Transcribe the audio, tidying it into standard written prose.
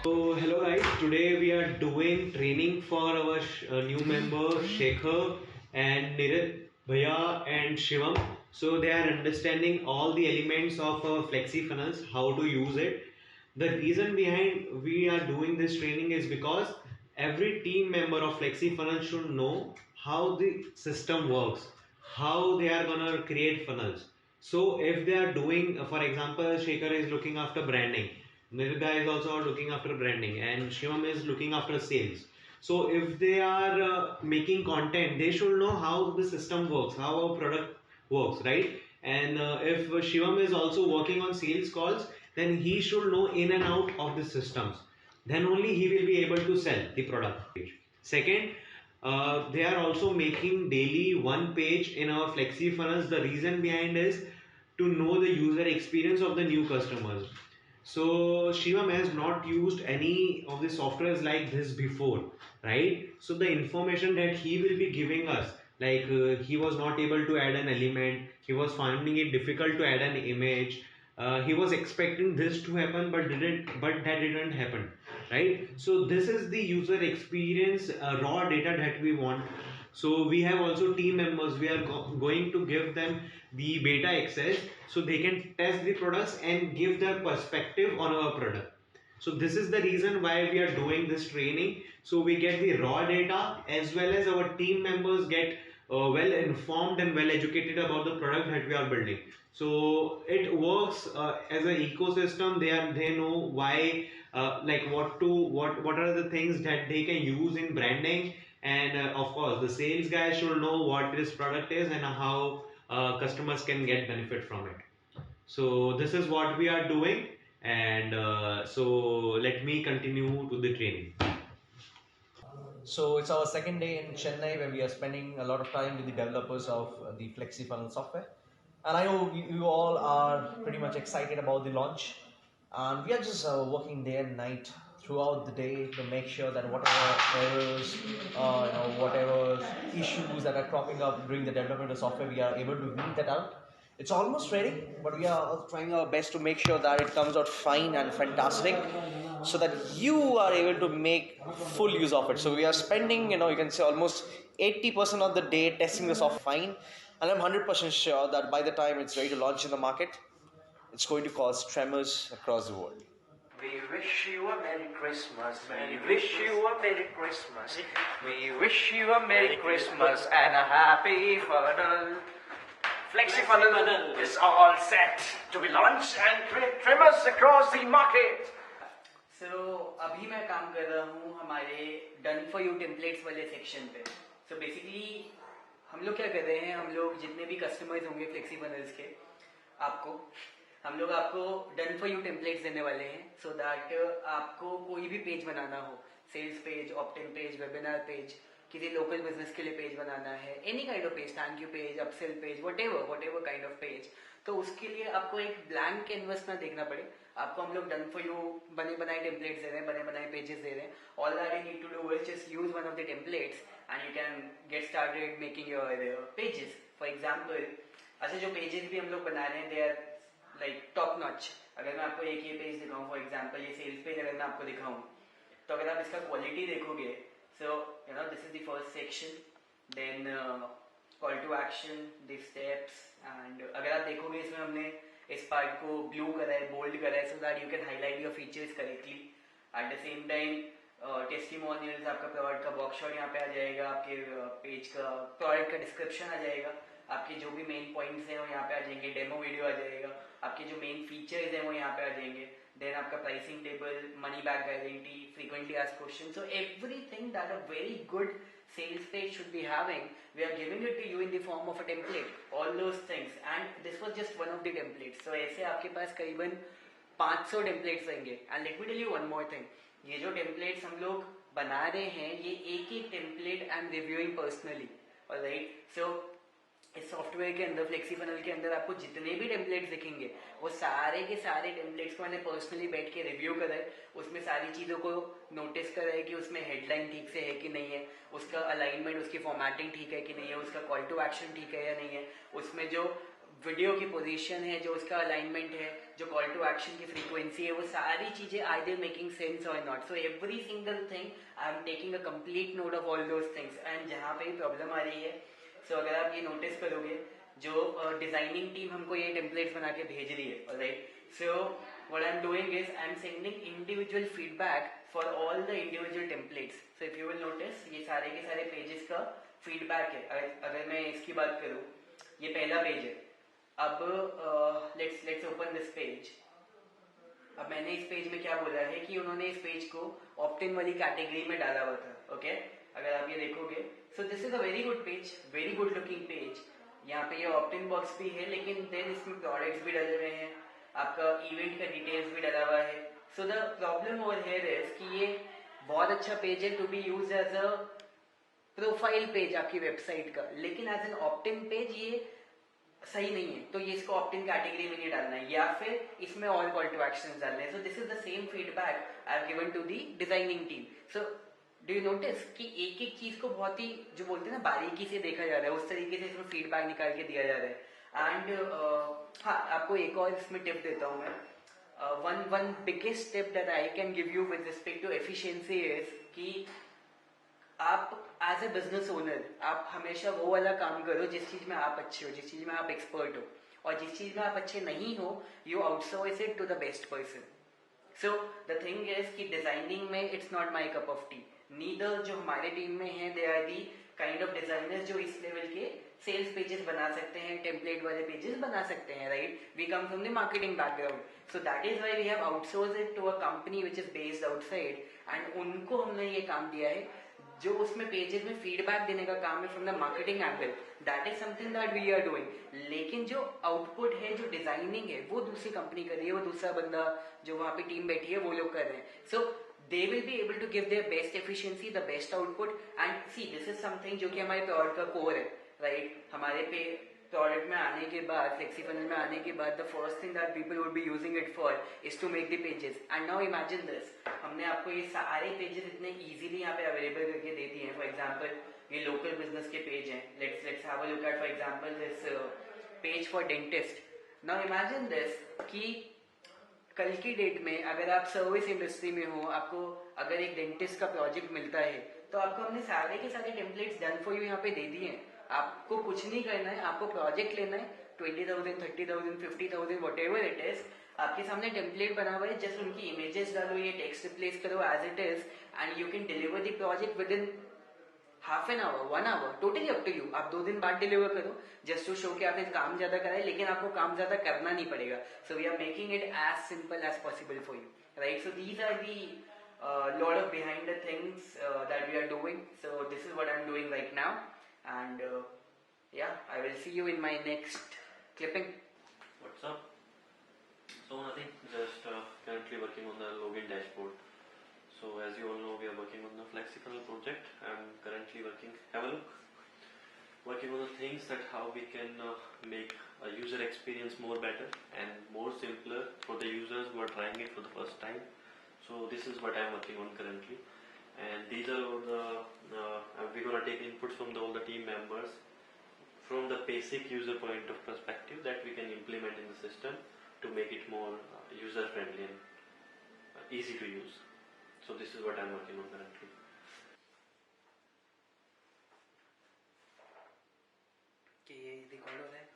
So hello guys, today we are doing training for our new member Shekhar and Nirit Bhaiya and Shivam. So they are understanding all the elements of Flexi Funnels, how to use it. The reason behind we are doing this training is because every team member of Flexi Funnel should know how the system works, how they are gonna create funnels. So if they are doing, for example, Shekhar is looking after branding, Nirga is also looking after branding, and Shivam is looking after sales. So if they are making content, they should know how the system works, how a product works, right? And if Shivam is also working on sales calls, then he should know in and out of the systems. Then only he will be able to sell the product. Second, they are also making daily one page in our Flexi funnels. The reason behind is to know the user experience of the new customers. So Shivam has not used any of the softwares like this before, right? So the information that he will be giving us, like he was not able to add an element, he was finding it difficult to add an image, he was expecting this to happen but that didn't happen, right? So this is the user experience, raw data that we want. So we have also team members, we are going to give them the beta access so they can test the products and give their perspective on our product. So this is the reason why we are doing this training, so we get the raw data as well as our team members get well informed and well educated about the product that we are building. So it works as an ecosystem. They know why, like what are the things that they can use in branding, and of course the sales guy should know what this product is and how customers can get benefit from it. So this is what we are doing, and so let me continue to the training. So it's our second day in Chennai where we are spending a lot of time with the developers of the FlexiFunnel software. And I know you all are pretty much excited about the launch. And we are just working day and night throughout the day to make sure that whatever errors, whatever issues that are cropping up during the development of software, we are able to weed that out. It's almost ready, but we are trying our best to make sure that it comes out fine and fantastic so that you are able to make full use of it. So we are spending, you can say almost 80% of the day testing this off fine. And I'm 100% sure that by the time it's ready to launch in the market, it's going to cause tremors across the world. We wish you a Merry Christmas. We wish you a Merry Christmas. We wish you a Merry Christmas and a Happy Funnel. FlexiFunnel is all set to be launched and create tremors across the market. अभी मैं काम कर रहा हूँ हमारे done for you templates वाले section पे. Basically हम लोग क्या कर रहे हैं, हम लोग जितने भी कस्टमर्स होंगे फ्लेक्सी फनल्स के, हम लोग आपको डन फॉर यू टेम्पलेट्स देने वाले हैं सो दैट आपको कोई भी पेज बनाना हो, sales page, opting page, webinar page, किसी लोकल बिजनेस के लिए पेज बनाना है, any kind of page, thank you page, upsell page, whatever kind of page, तो उसके लिए आपको एक ब्लैंक कैनवस ना देखना पड़े. आपको हम लोग डन फॉर यू बने बनाए टेम्पलेट्स दे रहे हैं, बने बनाए पेजेस दे रहे हैं. All that you need to do is just use one of the templates and you can get started making your pages. For example, अच्छा जो पेजेस भी हम लोग बना रहे हैं they are like top notch. अगर मैं आपको एक ये पेज दिखाऊं, फॉर एग्जाम्पल ये सेल्स पेज अगर मैं आपको दिखाऊं, तो अगर आप इसका क्वालिटी देखोगे, so this is the first section, then call to action, the steps, and अगर आप देखोगे इसमें हमने इस पार्ट को ब्लू करा है, बोल्ड करा है, so that you can highlight your features correctly. At the same time testimonials, आपका प्रोडक्ट का बॉक्सशॉट यहाँ पे आ जाएगा, आपके पेज का प्रोडक्ट का डिस्क्रिप्शन आ जाएगा, आपके जो भी मेन पॉइंट्स हैं वो यहाँ पे आ जाएंगे, डेमो वीडियो आ जाएगा, आपके जो मेन फीचर्स हैं वो यहाँ पे आ जाएंगे, देन आपका pricing table, money back guarantee, frequently asked question. So everything that a very good sales page should be having, we are giving it to you in the form of a template, all those things, and this was just one of the templates. So ऐसे आपके पास करीबन 500 templates रहेंगे. And let me tell you one more thing, ये जो templates हम लोग बना रहे हैं, ये एक ही template I am reviewing personally, alright. So इस सॉफ्टवेयर के अंदर, फ्लेक्सी फनल के अंदर आपको जितने भी टेम्पलेट्स दिखेंगे वो सारे के सारे टेम्पलेट्स को मैंने पर्सनली बैठ के रिव्यू करा है. उसमें सारी चीज़ों को नोटिस करा है कि उसमें हेडलाइन ठीक से है कि नहीं है, उसका अलाइनमेंट, उसकी फॉर्मेटिंग ठीक है कि नहीं है, उसका कॉल टू एक्शन ठीक है या नहीं है, उसमें जो वीडियो की पोजीशन है, जो उसका अलाइनमेंट है, जो कॉल टू एक्शन की फ्रीक्वेंसी है, वो सारी चीजें आइदर मेकिंग सेंस और not. So every single thing I am taking a complete note of all those things. And जहाँ पे भी प्रॉब्लम आ रही है, सो अगर आप ये नोटिस करोगे, जो डिजाइनिंग टीम हमको ये टेम्पलेट्स बना के भेज रही है, right. So what I'm doing is I'm sending individual feedback for all the individual templates. So if you will notice, ये सारे के सारे पेजेस का फीडबैक है. अगर मैं इसकी बात करूँ, ये पहला पेज है. अब लेट्स ओपन दिस पेज. अब मैंने इस पेज में क्या बोला है कि उन्होंने इस पेज को ऑप्टिन वाली कैटेगरी में डाला हुआ था. ओके, अगर आप ये देखोगे, so this is a very good page, very good looking page. यहाँ पे ये ऑप्टिन बॉक्स भी है, लेकिन देन इसमें प्रोडक्ट्स भी डले हुए हैं, आपका इवेंट का डिटेल्स भी डला हुआ है. So the problem over here is कि ये बहुत अच्छा पेज है to be use as a profile page आपकी वेबसाइट का, लेकिन एज एन ऑप्टिन पेज ये सही नहीं है. तो ये इसको ऑप्टिन कैटेगरी में नहीं डालना है, या फिर इसमें और कॉल टू एक्शंस डालने हैं. So this is the same feedback I have given to the designing team. So do you notice कि एक एक चीज को बहुत ही, जो बोलते हैं ना, बारीकी से देखा जा रहा है, उस तरीके से इसमें फीडबैक निकाल के दिया जा रहा है. एंड हाँ, आपको एक और इसमें टिप देता हूँ मैं. One biggest tip that I can give you with respect to efficiency is कि आप एज ए बिजनेस ओनर आप हमेशा वो वाला काम करो जिस चीज में आप अच्छे हो, जिस चीज में आप एक्सपर्ट हो. और जिस चीज में आप अच्छे नहीं हो, you outsource it to the best person. So the thing is कि डिजाइनिंग में it's not my cup of tea. Neither जो हमारे टीम में है, they are the kind of designers जो इस लेवल के सेल्स पेजेस बना सकते हैं, टेम्पलेट वाले पेजेस बना सकते हैं, right. We come from the marketing background. So that is why we have outsource it to a company which is based outside. And उनको हमने ये काम दिया है, जो उसमें पेजेस में फीडबैक देने का काम है from the marketing angle. That is something that we are doing. लेकिन जो आउटपुट है, जो डिजाइनिंग है, वो दूसरी कंपनी कर रही है, वो दूसरा बंदा जो वहां पे टीम बैठी है वो लोग कर रहे हैं. सो they will be able to give their best efficiency, the best output. And see, this is something जो कि हमारे प्रोडक्ट का कोर है, राइट. हमारे पे प्रोडक्ट में आने के बाद, फ्लेक्सीफनल में आने के बाद, the first thing that people would be using it for is to make the pages. And now imagine this, हमने आपको ये सारे पेजेस इतने इजीली यहाँ पे अवेलेबल करके दे दिए हैं. फॉर एग्जांपल, ये लोकल बिजनेस के पेज हैं. Let's have a look at for example this page for dentist. Now imagine this कि कल की डेट में अगर आप सर्विस इंडस्ट्री में हो, आपको अगर एक डेंटिस्ट का प्रोजेक्ट मिलता है, तो आपको हमने सारे के सारे टेम्पलेट्स डन फॉर यू यहाँ पे दे दिए हैं. आपको कुछ नहीं करना है, आपको प्रोजेक्ट लेना है. 20,000, 30,000, 50,000, वट एवर इट इज, आपके सामने टेम्पलेट बना हुआ है. जस्ट उनकी इमेजेस डालो, ये टेक्स्ट रिप्लेस करो as it is, and you can deliver the project within half an hour, 1 hour, totally up to you. आप 2 दिन बाद डिलीवर करो, जस्ट टू शो कि आपने काम ज्यादा करा है, लेकिन आपको काम ज्यादा करना नहीं पड़ेगा. So we are making it as simple as possible for you, right. So these are the lot of behind the things that we are doing. So this is what I'm doing right now, and yeah, I will see you in my next clipping. What's up? So nothing, just currently working on the login dashboard. So as you all know, we are working on the FlexiFunnel project. I'm currently have a look, working on the things that how we can make a user experience more better and more simpler for the users who are trying it for the first time. So this is what I'm working on currently, and these are all the we're gonna take inputs from all the team members from the basic user point of perspective that we can implement in the system to make it more user friendly and easy to use. So this is what I'm working on currently. कि ये record हो रहा है.